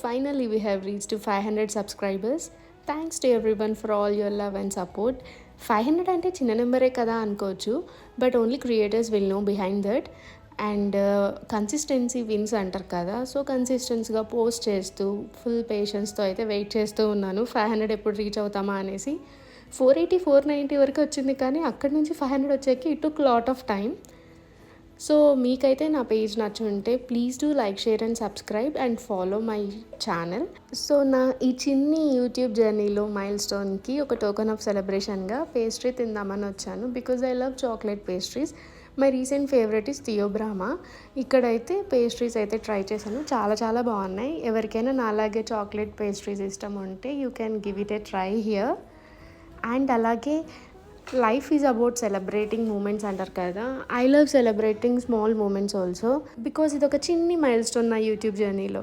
Finally we have reached to 500 subscribers. Thanks to everyone for all your love and support. 500 అంటే చిన్న నెంబరే కదా అనుకోవచ్చు, but only creators will know behind that. And consistency wins అంటారు కదా, so కన్సిస్టెన్సీగా post చేస్తూ ఫుల్ పేషెన్స్తో అయితే వెయిట్ చేస్తూ ఉన్నాను 500 ఎప్పుడు రీచ్ అవుతామా అనేసి. 480 490 వరకు వచ్చింది, కానీ అక్కడి నుంచి 500 వచ్చేకి it took lot of time. So మీకైతే నా పేజ్ నచ్చుంటే please do like, share and subscribe and follow my channel. So నా ఈ చిన్ని యూట్యూబ్ జర్నీలో మైల్ స్టోన్కి ఒక టోకెన్ ఆఫ్ సెలబ్రేషన్గా పేస్ట్రీ తిందామని వచ్చాను, because I love chocolate pastries. My recent favourite is Theobroma. ఇక్కడైతే పేస్ట్రీస్ అయితే ట్రై చేశాను, చాలా చాలా బాగున్నాయి. ఎవరికైనా నాలాగే చాక్లెట్ పేస్ట్రీస్ ఇష్టం ఉంటే you can give it a try here. And అలాగే life is about celebrating moments అంటారు కదా, I love celebrating small moments also, because ఇది ఒక చిన్ని మైల్ స్టోన్ నా యూట్యూబ్ జర్నీలో.